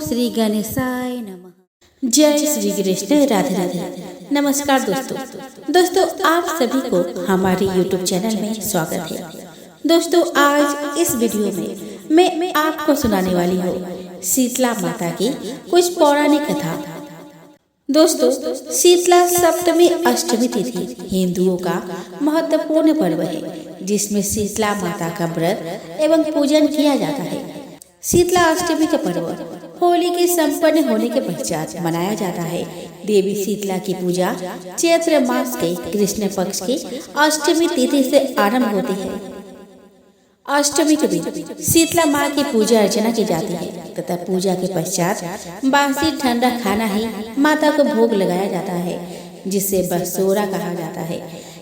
श्री गणेशाय नमः। जय श्री कृष्ण। राधे राधे। नमस्कार दोस्तों आप सभी को हमारे YouTube चैनल में स्वागत है। दोस्तों आज इस वीडियो में मैं आपको सुनाने वाली हूँ शीतला माता की कुछ पौराणिक कथा। दोस्तों शीतला सप्तमी अष्टमी तिथि हिंदुओं का महत्वपूर्ण पर्व है जिसमें शीतला माता का व्रत एवं पूजन किया जाता है। शीतला अष्टमी का पर्व होली के संपन्न होने के पश्चात मनाया जाता है। देवी शीतला की पूजा चैत्र मास के कृष्ण पक्ष की अष्टमी तिथि से आरंभ होती है। अष्टमी के दिन शीतला माँ की पूजा अर्चना की जाती है तथा पूजा के पश्चात बासी ठंडा खाना ही माता को भोग लगाया जाता है जिसे बसोरा कहा जाता है।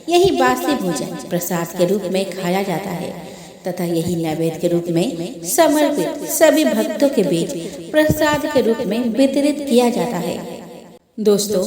यही बासी भोजन प्रसाद के रूप में खाया जाता है तथा यही नैवेद्य के रूप में समर्पित सभी भक्तों के बीच प्रसाद के रूप में वितरित किया जाता है। दोस्तों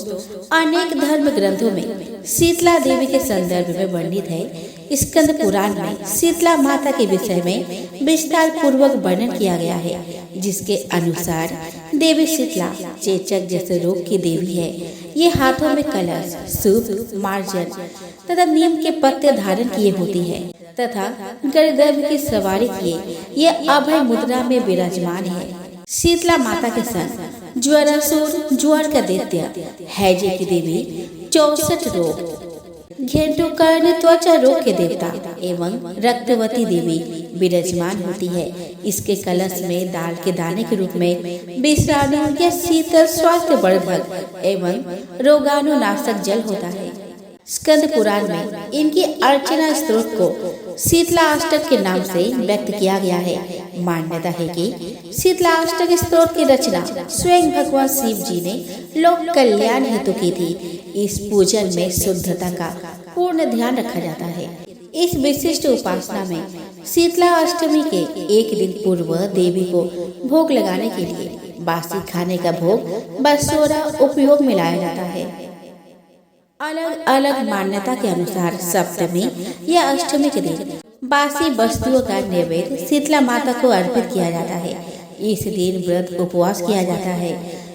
अनेक धर्म ग्रंथों में शीतला देवी के संदर्भ में वर्णित है। स्कंद पुराण में शीतला माता के विषय में विस्तार पूर्वक वर्णन किया गया है जिसके अनुसार देवी शीतला चेचक जैसे रोग की देवी है। ये हाथों में कलश सूप मार्जन तथा नीम के पत्ते धारण किए होती है तथा गरुड़ की सवारी किए यह अभय मुद्रा में विराजमान है। शीतला माता के संग ज्वरासुर ज्वर का दैत्य हैजे की देवी 64 रोग घेटुकर्ण त्वचा रोग के देवता एवं रक्तवती देवी विराजमान होती है। इसके कलश में दाल के दाने के रूप में विषाणु या शीतल स्वास्थ्य वर्धक एवं रोगाणुनाशक जल होता है। स्कंद पुराण में इनकी अर्चना स्त्रोत को शीतला अष्टक के नाम से व्यक्त किया गया है। मान्यता है कि शीतला अष्टक स्त्रोत की रचना स्वयं भगवान शिव जी ने लोक कल्याण हेतु की थी। इस पूजन में शुद्धता का पूर्ण ध्यान रखा जाता है। इस विशिष्ट उपासना में शीतला अष्टमी के एक दिन पूर्व देवी को भोग लगाने के लिए बासी खाने का भोग बसोरा उपयोग में लाया जाता है। अलग अलग मान्यता के अनुसार सप्तमी या अष्टमी के दिन बासी वस्तुओं का नैवेद्य शीतला माता को अर्पित किया जाता है। इस दिन व्रत उपवास किया जाता है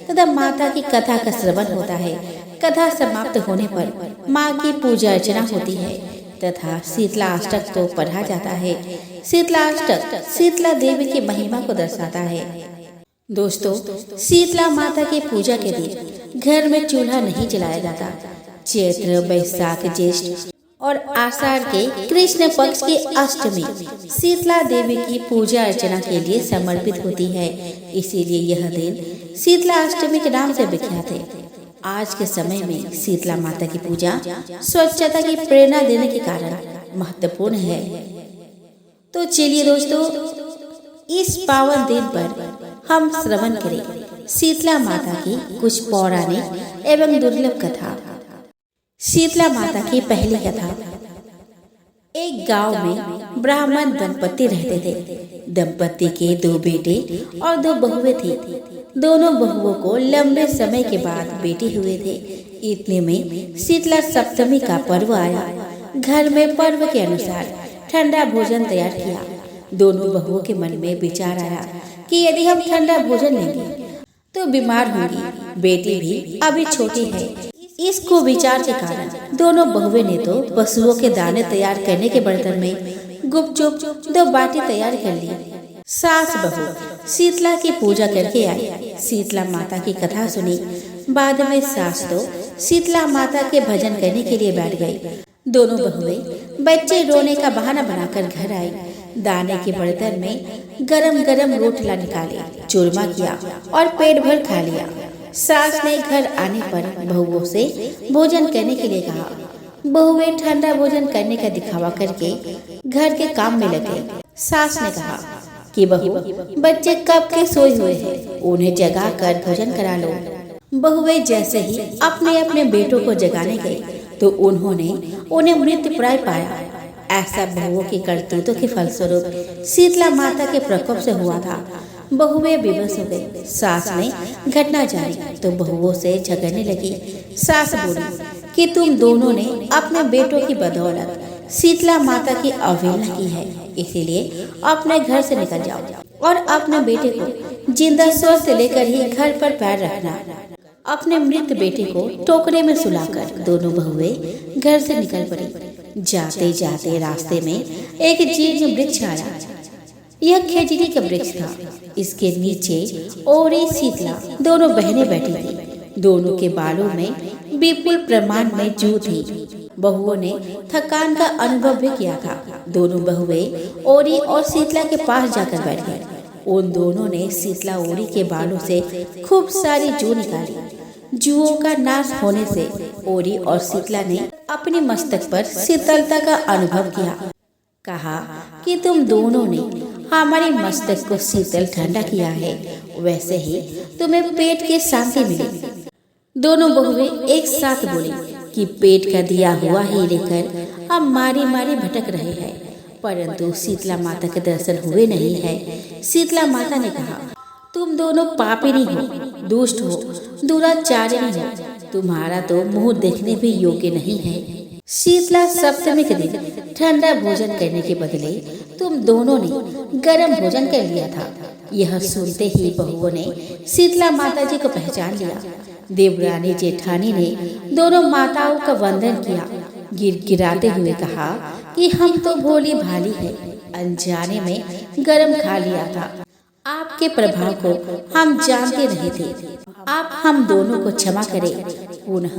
तथा माता की कथा का श्रवण होता है। कथा समाप्त होने पर माँ की पूजा अर्चना होती है तथा शीतला अष्टक को पढ़ा जाता है। शीतला अष्टक शीतला देवी की महिमा को दर्शाता है। दोस्तों शीतला माता की पूजा के दिन घर में चूल्हा नहीं जलाया जाता। चैत्र बैसाख ज्येष्ठ और आषाढ़ के कृष्ण पक्ष की अष्टमी शीतला देवी की पूजा अर्चना के लिए समर्पित होती है। इसीलिए यह दिन शीतला अष्टमी के नाम से विख्यात है। आज के समय में शीतला माता की पूजा स्वच्छता की प्रेरणा देने के कारण महत्वपूर्ण है। तो चलिए दोस्तों इस पावन दिन पर हम श्रवण करें शीतला माता की कुछ पौराणिक एवं दुर्लभ कथा। शीतला माता की पहली कथा। एक गांव में ब्राह्मण दंपति रहते थे। दंपति के 2 बेटे और 2 बहुएं थी। दोनों बहुओं को लंबे समय के बाद बेटे हुए थे। इतने में शीतला सप्तमी का पर्व आया। घर में पर्व के अनुसार ठंडा भोजन तैयार किया। दोनों बहुओं के मन में विचार आया कि यदि हम ठंडा भोजन लेंगे तो बीमार होंगी। बेटी भी अभी छोटी है। इसको विचार के कारण दोनों बहुएं ने तो पशुओं के दाने तैयार करने के बर्तन में गुपचुप 2 बाटी तैयार कर ली। सास बहू शीतला की पूजा करके आई। शीतला माता की कथा सुनी। बाद में सास तो शीतला माता के भजन करने के लिए बैठ गई। दोनों बहुएं बच्चे रोने का बहाना बनाकर घर आई। दाने के बर्तन में गरम गरम रोटला निकाली, चूरमा किया और पेट भर खा लिया। सास ने घर आने पर बहुओं से भोजन करने के लिए कहा। बहुएं ठंडा भोजन करने का दिखावा करके घर के काम में लगे। सास ने कहा कि बहू बच्चे कब के सोए हुए हैं, उन्हें जगा कर भोजन करा लो। बहुएं जैसे ही अपने अपने बेटों को जगाने गई तो उन्होंने उन्हें मृत प्राय पाया। ऐसा बहुओं की करतूतों के फलस्वरूप शीतला माता के प्रकोप से हुआ था। बहुएं विवश हो गई। सास ने घटना जानी तो बहुओं से झगड़ने लगी। सास बोली कि तुम दोनों ने अपने बेटों की बदौलत शीतला माता की अवहेलना की है, इसीलिए अपने घर से निकल जाओ और अपने बेटे को जिंदा स्वस्थ लेकर ही घर पर पैर रखना। अपने मृत बेटे को टोकरे में सुलाकर दोनों बहुएं घर से निकल पड़ी। जाते जाते रास्ते में एक जीर्ण वृक्ष आया। यह खेजड़ी का वृक्ष था। इसके नीचे ओरी शीतला दोनों बहनें बैठी थी। दोनों के बालों में विपुल प्रमाण में जू थी। बहुओं ने थकान का अनुभव भी किया था। दोनों बहुएं ओरी और शीतला के पास जाकर बैठ गए। उन दोनों ने शीतला ओरी के बालों से खूब सारी जू निकाली। जूओं का नाश होने से ओरी और शीतला ने अपने मस्तक पर शीतलता का अनुभव किया। कहा कि तुम दोनों ने हमारे मस्तक को शीतल ठंडा किया है, वैसे ही तुम्हें पेट की शांति मिली। दोनों बहुएं एक साथ बोली कि पेट का दिया हुआ ही लेकर हम मारी मारी भटक रहे हैं, परंतु शीतला माता के दर्शन हुए नहीं है। शीतला माता ने कहा, तुम दोनों पापिनी हो, दुष्ट हो, दुराचारिणी हो। तुम्हारा तो मुंह देखने भी योग्य नहीं है। शीतला सप्तमी के दिन ठंडा भोजन करने के बदले तुम दोनों ने गर्म भोजन कर लिया था। यह सुनते ही बहुओं ने शीतला माता जी को पहचान लिया। देवरानी जेठानी ने दोनों माताओं का वंदन किया। गिड़गिड़ाते हुए कहा कि हम तो भोली भाली है, अनजाने में गरम खा लिया था। आपके प्रभाव को हम जानते नहीं थे। आप हम दोनों को क्षमा करें। पुनः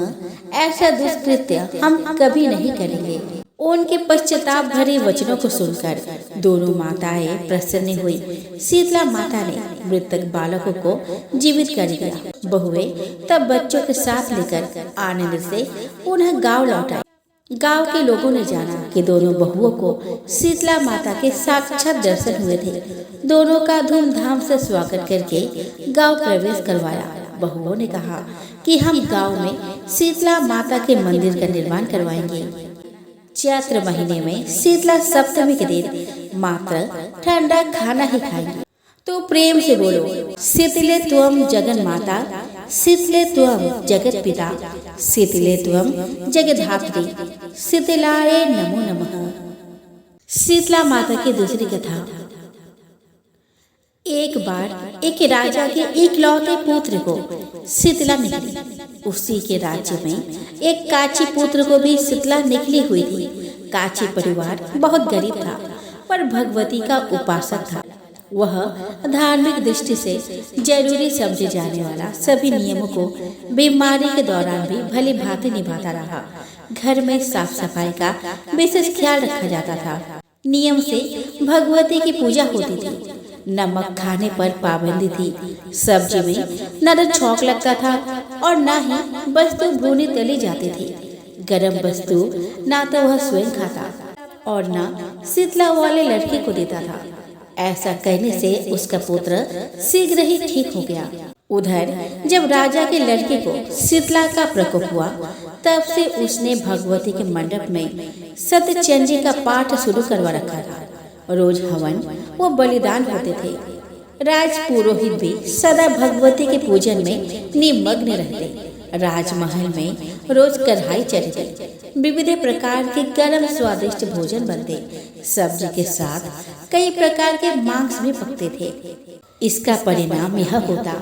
ऐसा दुष्कृत्य हम कभी नहीं करेंगे। उनके पश्चाताप भरे वचनों को सुनकर दोनों माताएं प्रसन्न हुई। शीतला माता ने मृतक बालकों को जीवित कर दिया। बहुएं तब बच्चों के साथ लेकर आनंद से पुनः गांव लौट आए। गांव के लोगों ने जाना कि दोनों बहुओं को शीतला माता के साक्षात दर्शन हुए थे। दोनों का धूमधाम से स्वागत करके गांव प्रवेश करवाया। बहुओं ने कहा कि हम गांव में शीतला माता के मंदिर का निर्माण करवाएंगे। चैत्र महीने में शीतला सप्तमी के दिन मात्र ठंडा खाना ही खाएंगे। तो प्रेम से बोलो, शीतले त्वम जगन माता, शीतले त्वम जगत पिता, शीतले त्वम जगद्धात्री, शीतलाय नमो नमः। शीतला माता की दूसरी कथा। एक बार एक राजा के इकलौते पुत्र को शीतला निकली। उसी के राज्य में एक काची पुत्र को भी शीतला निकली हुई थी। काची परिवार बहुत गरीब था, पर भगवती का उपासक था। वह धार्मिक दृष्टि से जरूरी समझे जाने वाला सभी नियमों को बीमारी के दौरान भी भली भांति निभाता रहा। घर में साफ सफाई का विशेष ख्याल रखा जाता था। नियम से भगवती की पूजा होती थी। नमक खाने पर पाबंदी थी। सब्जी में न तो छौंक लगता था और न ही वस्तु भूनी तली जाती थी। गरम वस्तु न तो वह स्वयं खाता और न शीतला वाले लड़के को देता था। ऐसा कहने से उसका पुत्र शीघ्र ही ठीक हो गया। उधर जब राजा के लड़के को शीतला का प्रकोप हुआ, तब से उसने भगवती के मंडप में सत्यचंडी का पाठ शुरू करवा रखा था। रोज हवन व बलिदान होते थे। राज पुरोहित भी सदा भगवती के पूजन में निमग्न रहते। राजमहल में रोज कढ़ाई चढ़ती। विविध प्रकार के गर्म स्वादिष्ट भोजन बनते। सब्जी के साथ कई प्रकार के मांस भी पकते थे। इसका परिणाम यह होता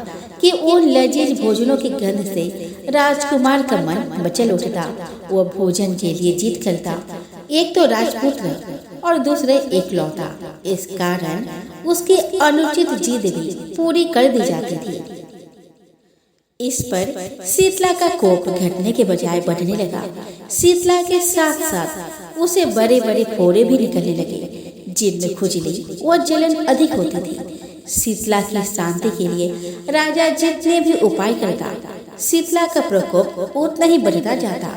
कि उन लजीज भोजनों की गंध से राजकुमार का मन मचल उठता। वह भोजन के लिए जिद करता। एक तो राजपुत्र और दूसरे एकलौता। इस कारण उसकी अनुचित जिद भी पूरी कर दी जाती थी। इस पर शीतला का कोप घटने के बजाय बढ़ने लगा। शीतला के साथ साथ उसे बड़े बड़े फोड़े भी निकलने लगे, जिनमें खुजली व जलन अधिक होती थी। शीतला की शांति के लिए राजा जितने भी उपाय करता, शीतला का प्रकोप उतना ही बढ़ता जाता,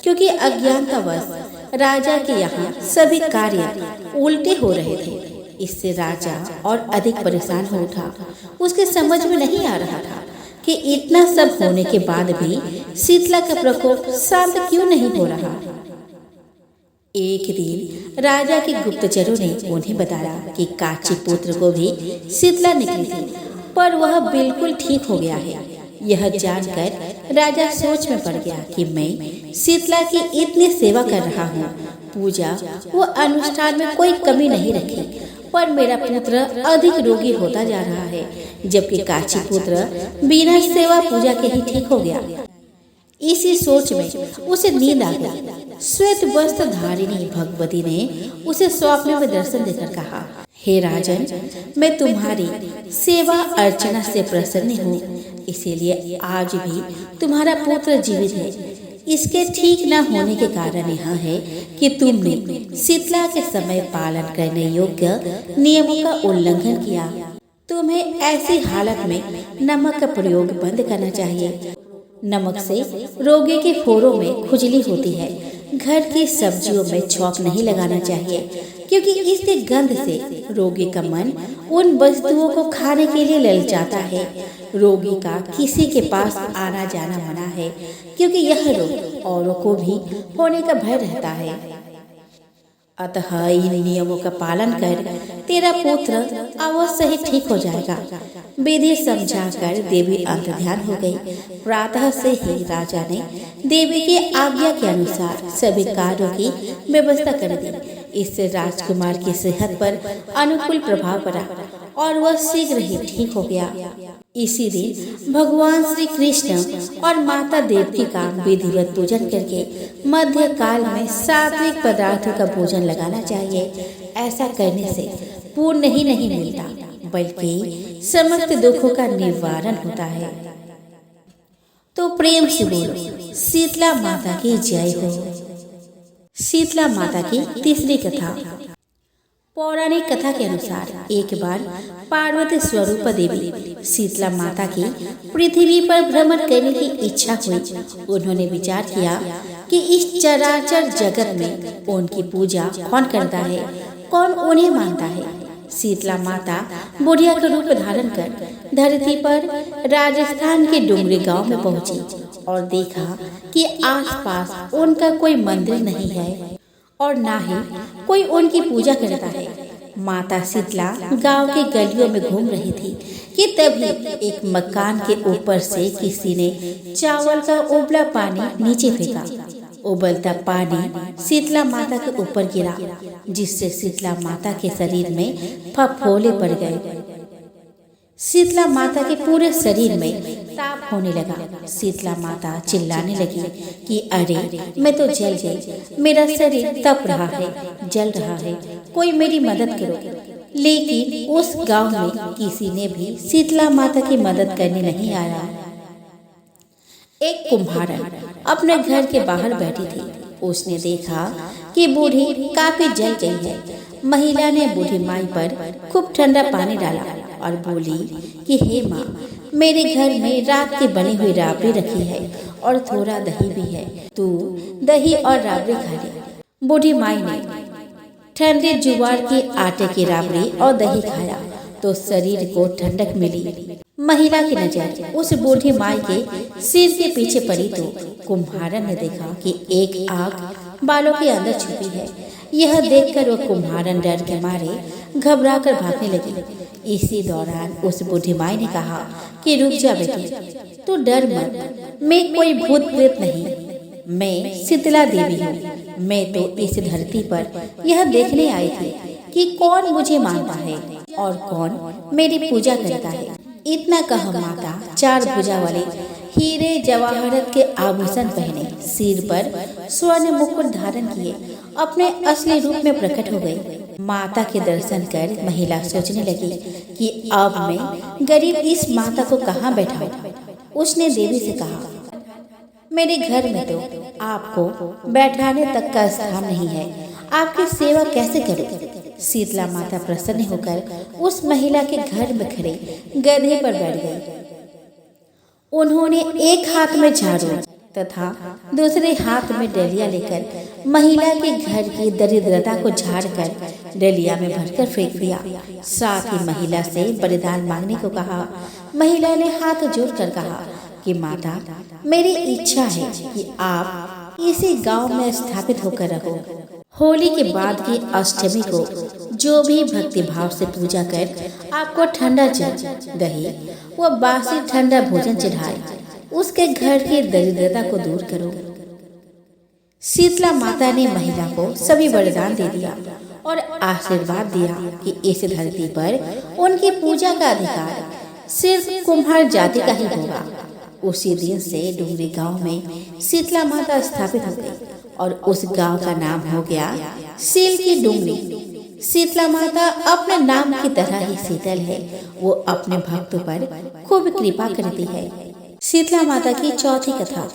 क्योंकि अज्ञानतावश राजा के यहाँ सभी कार्य उल्टे हो रहे थे। इससे राजा और अधिक परेशान हो उठा। उसके समझ में नहीं आ रहा था कि इतना सब होने के बाद भी शीतला का प्रकोप शांत क्यों नहीं हो रहा। एक दिन राजा के गुप्तचरों ने उन्हें बताया कि काची पुत्र को भी शीतला निकली थी, पर वह बिल्कुल ठीक हो गया है। यह जानकर राजा सोच में पड़ गया कि मैं शीतला की इतनी सेवा कर रहा हूँ, पूजा व अनुष्ठान में कोई कमी नहीं रखी, पर मेरा पुत्र अधिक रोगी होता जा रहा है, जबकि काची पुत्र बिना सेवा पूजा के ही ठीक हो गया। इसी सोच में उसे नींद आ गई। श्वेत वस्त्र धारिणी भगवती ने उसे स्वप्न में दर्शन देकर कहा, हे राजन, मैं तुम्हारी सेवा अर्चना से प्रसन्न हूँ, इसीलिए आज भी तुम्हारा पुत्र जीवित है। इसके ठीक न होने के कारण यह है कि तुमने शीतला के समय पालन करने योग्य नियमों का उल्लंघन किया। तुम्हें ऐसी हालत में नमक का प्रयोग बंद करना चाहिए। नमक से रोगी के फोड़ों में खुजली होती है। घर की सब्जियों में छौंक नहीं लगाना चाहिए, क्योंकि इसके गंध से रोगी का मन उन वस्तुओं को खाने के लिए ललचाता है। रोगी का किसी के पास आना जाना मना है, क्योंकि यह रोग औरों को भी होने का भय रहता है। अतः इन नियमों का पालन कर तेरा पुत्र अवश्य ही ठीक हो जाएगा। विधि समझाकर देवी अंतर्ध्यान हो गई। प्रातः से ही राजा ने देवी की आज्ञा के अनुसार सभी कार्यों की व्यवस्था कर दी। इससे राजकुमार की सेहत पर अनुकूल प्रभाव पड़ा और वह शीघ्र ही ठीक हो गया। इसी दिन भगवान श्री कृष्ण और माता देवकी का विधिवत पूजन करके मध्य काल में सात्विक पदार्थों का भोजन लगाना चाहिए। ऐसा करने से पुण्य ही नहीं मिलता, बल्कि समस्त दुखों का निवारण होता है। तो प्रेम से बोलो, शीतला माता की जय हो। शीतला माता की तीसरी कथा। पौराणिक कथा के अनुसार एक बार पार्वती स्वरूप देवी शीतला माता की पृथ्वी पर भ्रमण करने की इच्छा हुई। उन्होंने विचार किया कि इस चराचर जगत में उनकी पूजा कौन करता है, कौन उन्हें मानता है। शीतला माता बुढ़िया का रूप धारण कर धरती पर राजस्थान के डुंगरी गांव में पहुंची और देखा कि आसपास उनका कोई मंदिर नहीं है और ना ही कोई उनकी पूजा करता है। माता शीतला गांव के गलियों में घूम रही थी कि तभी एक मकान के ऊपर से किसी ने चावल का उबला पानी नीचे फेंका। उबलता पानी शीतला माता के ऊपर गिरा, जिससे शीतला माता के शरीर में फफोले पड़ गए। शीतला माता के पूरे शरीर में ताप होने लगा। शीतला माता चिल्लाने लगी कि अरे, मैं तो जल गई, मेरा शरीर तप रहा है, जल रहा है, कोई मेरी मदद करो। लेकिन उस गांव में किसी ने भी शीतला माता की मदद करने नहीं आया। एक कुम्हारन अपने घर के बाहर बैठी थी। उसने देखा कि बूढ़ी काफी जल गई है। महिला ने बूढ़ी माई पर खूब ठंडा पानी डाला और बोली कि हे माँ, मेरे घर में रात की बनी हुई राबड़ी रखी है और थोड़ा दही भी है, तू दही और राबड़ी खा ले। बूढ़ी माई ने ठंडे जुवार के आटे की राबड़ी और दही खाया तो शरीर को ठंडक मिली। महिला की नजर उस बूढ़ी माई के सिर के पीछे पड़ी तो कुम्हारन ने देखा कि एक आग बालों के अंदर छुपी है। यह देखकर वह कुम्हारन डर के मारे घबराकर भागने लगी। इसी दौरान उस बूढ़ी माई ने कहा कि रुक जा बेटी, तू डर मत, मैं कोई भूत प्रेत नहीं, मैं शीतला देवी हूँ। मैं तो इस धरती पर यह देखने आई थी कि कौन मुझे मानता है और कौन मेरी पूजा करता है। इतना कह माता चार भुजा वाले हीरे जवाहरत के आभूषण पहने, सिर पर स्वर्ण मुकुट धारण किए अपने असली रूप में प्रकट हो गई। माता के दर्शन कर महिला सोचने लगी कि अब मैं गरीब इस माता को कहाँ बैठाऊं। उसने देवी से कहा, मेरे घर में तो आपको बैठाने तक का स्थान नहीं है, आपकी सेवा कैसे करूं? शीतला माता प्रसन्न होकर उस महिला के घर में खड़े गधे पर बैठ गई। उन्होंने एक हाथ में झाड़ू तथा दूसरे हाथ में डलिया लेकर महिला के घर की दरिद्रता को झाड़कर डलिया में भरकर फेंक दिया। साथ ही महिला से वरदान मांगने को कहा। महिला ने हाथ जोड़कर कहा कि माता, मेरी इच्छा है कि आप इसी गांव में स्थापित होकर रहो। होली के बाद की अष्टमी को जो भी भक्ति भाव से पूजा कर आपको ठंडा जल, दही व बासी ठंडा भोजन चढ़ाए, उसके घर की दरिद्रता को दूर करो। शीतला माता ने महिला को सभी वरदान दे दिया और आशीर्वाद दिया कि इस धरती पर उनकी पूजा का अधिकार सिर्फ कुम्हार जाति का ही होगा। उसी दिन से डुंगरी गांव में शीतला माता स्थापित हो गई और उस गांव का नाम हो गया सील की डुंगरी। शीतला माता अपने नाम की तरह ही शीतल है। वो अपने भक्तों पर खूब कृपा करती है। शीतला माता की चौथी कथा।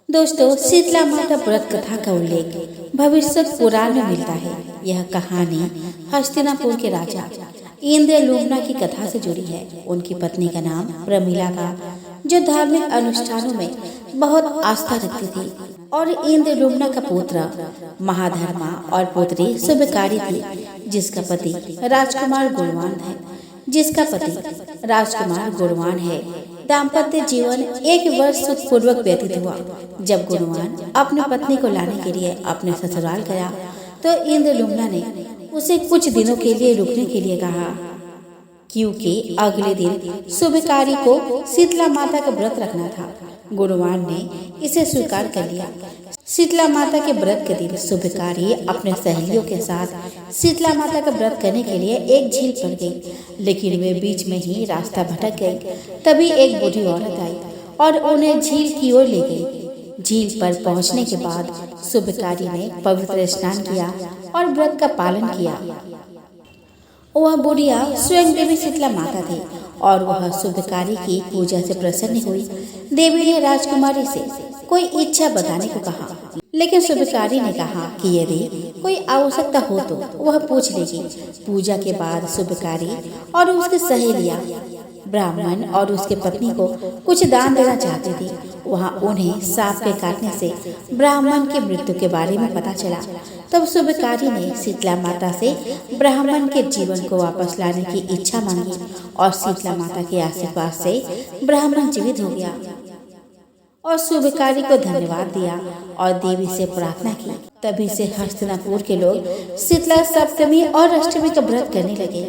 दोस्तों, शीतला माता व्रत कथा का उल्लेख भविष्य पुराण में मिलता है। यह कहानी हस्तिनापुर के राजा इंद्रलुम्ना की कथा से जुड़ी है। उनकी पत्नी का नाम प्रमिला था, जो धार्मिक अनुष्ठानों में बहुत आस्था रखती थी, और इंद्रलुम्ना का पुत्र महाधर्मा और पुत्री शुभकारी थी, जिसका पति राजकुमार गुणवान है। दाम्पत्य जीवन 1 वर्ष सुखपूर्वक व्यतीत हुआ। जब गुणवान अपनी पत्नी को लाने के लिए अपने ससुराल गया तो इंद्रलुम्ना ने उसे कुछ दिनों के लिए रुकने के लिए कहा, क्योंकि अगले दिन शुभकारी को शीतला माता का व्रत रखना था। गुणवान ने इसे स्वीकार कर लिया। शीतला माता के व्रत के दिन शुभकारी अपने सहेलियों के साथ शीतला माता का व्रत करने के लिए एक झील पर गई, लेकिन वे बीच में ही रास्ता भटक गई। तभी एक बूढ़ी औरत आई और उन्हें झील की ओर ले गई। झील पर पहुंचने के बाद शुभकारी ने पवित्र स्नान किया और व्रत का पालन किया। वह बुढ़िया स्वयं देवी शीतला माता थी और वह शुभकारी की पूजा से प्रसन्न हुई। देवी ने राजकुमारी से कोई इच्छा बताने को कहा, लेकिन शुभकारी ने कहा कि यदि कोई आवश्यकता हो तो वह पूछ लेगी। पूजा के बाद शुभकारी और उसकी सहेलियां ब्राह्मण और उसके पत्नी को कुछ दान देना चाहती थी। वहां उन्हें सांप के काटने से ब्राह्मण की मृत्यु के बारे में पता चला। तब शुभकारी ने शीतला माता से ब्राह्मण के जीवन को वापस लाने की इच्छा मांगी और शीतला माता के आशीर्वाद से ब्राह्मण जीवित हो गया और शुभकारी को धन्यवाद दिया और देवी से प्रार्थना की। तभी से हस्तिनापुर के लोग शीतला सप्तमी और अष्टमी का व्रत करने लगे।